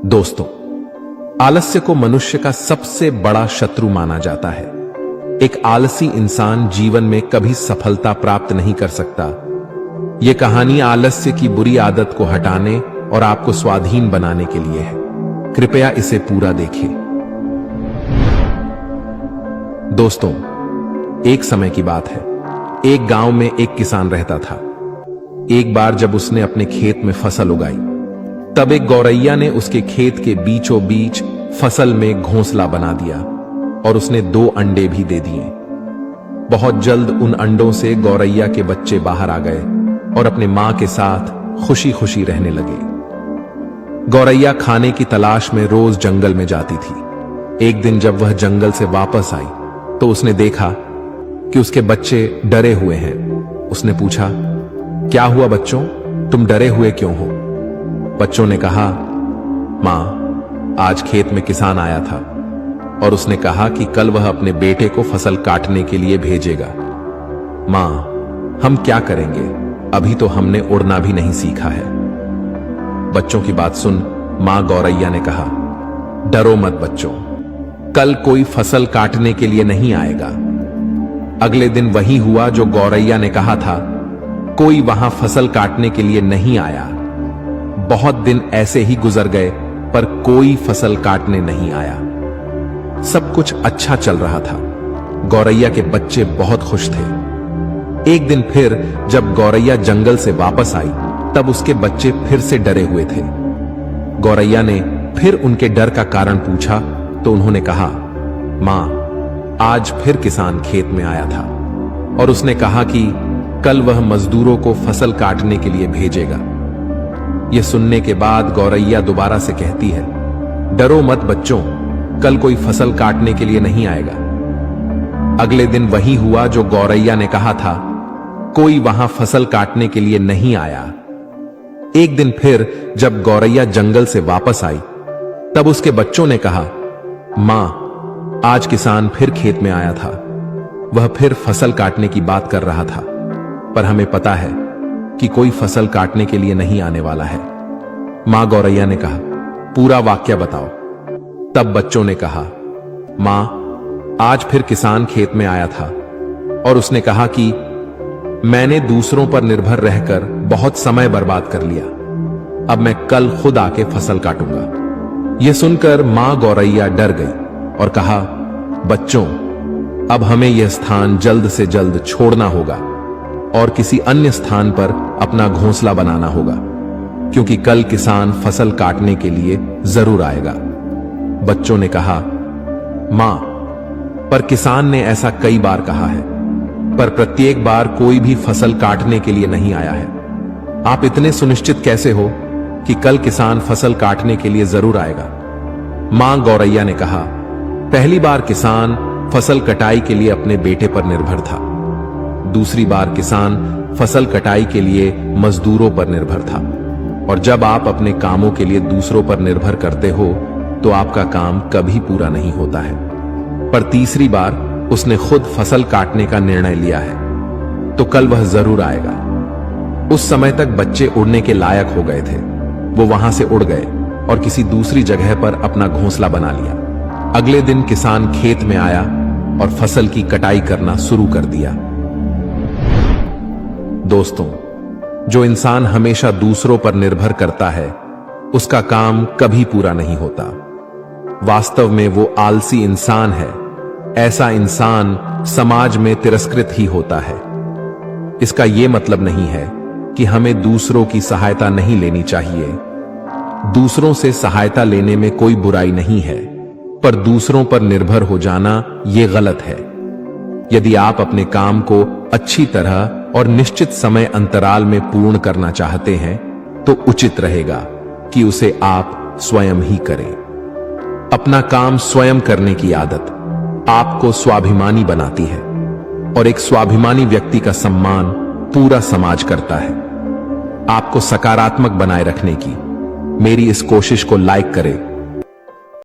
दोस्तों, आलस्य को मनुष्य का सबसे बड़ा शत्रु माना जाता है। एक आलसी इंसान जीवन में कभी सफलता प्राप्त नहीं कर सकता। यह कहानी आलस्य की बुरी आदत को हटाने और आपको स्वाधीन बनाने के लिए है। कृपया इसे पूरा देखें। दोस्तों, एक समय की बात है। एक गांव में एक किसान रहता था। एक बार जब उसने अपने खेत में फसल उगाई, तब एक गौरैया ने उसके खेत के बीचों बीच फसल में घोंसला बना दिया और उसने 2 अंडे भी दे दिए। बहुत जल्द उन अंडों से गौरैया के बच्चे बाहर आ गए और अपने मां के साथ खुशी खुशी रहने लगे। गौरैया खाने की तलाश में रोज जंगल में जाती थी। एक दिन जब वह जंगल से वापस आई तो उसने देखा कि उसके बच्चे डरे हुए हैं। उसने पूछा, क्या हुआ बच्चों, तुम डरे हुए क्यों हो? बच्चों ने कहा, मां, आज खेत में किसान आया था और उसने कहा कि कल वह अपने बेटे को फसल काटने के लिए भेजेगा। मां, हम क्या करेंगे? अभी तो हमने उड़ना भी नहीं सीखा है। बच्चों की बात सुन मां गौरैया ने कहा, डरो मत बच्चों, कल कोई फसल काटने के लिए नहीं आएगा। अगले दिन वही हुआ जो गौरैया ने कहा था। कोई वहां फसल काटने के लिए नहीं आया। बहुत दिन ऐसे ही गुजर गए पर कोई फसल काटने नहीं आया। सब कुछ अच्छा चल रहा था। गौरैया के बच्चे बहुत खुश थे। एक दिन फिर जब गौरैया जंगल से वापस आई तब उसके बच्चे फिर से डरे हुए थे। गौरैया ने फिर उनके डर का कारण पूछा तो उन्होंने कहा, मां, आज फिर किसान खेत में आया था और उसने कहा कि कल वह मजदूरों को फसल काटने के लिए भेजेगा। यह सुनने के बाद गौरैया दोबारा से कहती है, डरो मत बच्चों, कल कोई फसल काटने के लिए नहीं आएगा। अगले दिन वही हुआ जो गौरैया ने कहा था। कोई वहां फसल काटने के लिए नहीं आया। एक दिन फिर जब गौरैया जंगल से वापस आई तब उसके बच्चों ने कहा, मां, आज किसान फिर खेत में आया था। वह फिर फसल काटने की बात कर रहा था, पर हमें पता है कि कोई फसल काटने के लिए नहीं आने वाला है। मां गौरैया ने कहा, पूरा वाक्य बताओ। तब बच्चों ने कहा, मां, आज फिर किसान खेत में आया था और उसने कहा कि मैंने दूसरों पर निर्भर रहकर बहुत समय बर्बाद कर लिया। अब मैं कल खुद आके फसल काटूंगा। यह सुनकर मां गौरैया डर गई और कहा, बच्चों, अब हमें यह स्थान जल्द से जल्द छोड़ना होगा और किसी अन्य स्थान पर अपना घोंसला बनाना होगा, क्योंकि कल किसान फसल काटने के लिए जरूर आएगा। बच्चों ने कहा, मां, पर किसान ने ऐसा कई बार कहा है, पर प्रत्येक बार कोई भी फसल काटने के लिए नहीं आया है। आप इतने सुनिश्चित कैसे हो कि कल किसान फसल काटने के लिए जरूर आएगा? मां गौरैया ने कहा, पहली बार किसान फसल कटाई के लिए अपने बेटे पर निर्भर था। दूसरी बार किसान फसल कटाई के लिए मजदूरों पर निर्भर था। और जब आप अपने कामों के लिए दूसरों पर निर्भर करते हो तो आपका काम कभी पूरा नहीं होता है। पर तीसरी बार उसने खुद फसल काटने का निर्णय लिया है तो कल वह जरूर आएगा। उस समय तक बच्चे उड़ने के लायक हो गए थे। वो वहां से उड़ गए और किसी दूसरी जगह पर अपना घोंसला बना लिया। अगले दिन किसान खेत में आया और फसल की कटाई करना शुरू कर दिया। दोस्तों, जो इंसान हमेशा दूसरों पर निर्भर करता है उसका काम कभी पूरा नहीं होता। वास्तव में वो आलसी इंसान है। ऐसा इंसान समाज में तिरस्कृत ही होता है। इसका यह मतलब नहीं है कि हमें दूसरों की सहायता नहीं लेनी चाहिए। दूसरों से सहायता लेने में कोई बुराई नहीं है, पर दूसरों पर निर्भर हो जाना यह गलत है। यदि आप अपने काम को अच्छी तरह और निश्चित समय अंतराल में पूर्ण करना चाहते हैं तो उचित रहेगा कि उसे आप स्वयं ही करें। अपना काम स्वयं करने की आदत आपको स्वाभिमानी बनाती है और एक स्वाभिमानी व्यक्ति का सम्मान पूरा समाज करता है। आपको सकारात्मक बनाए रखने की मेरी इस कोशिश को लाइक करें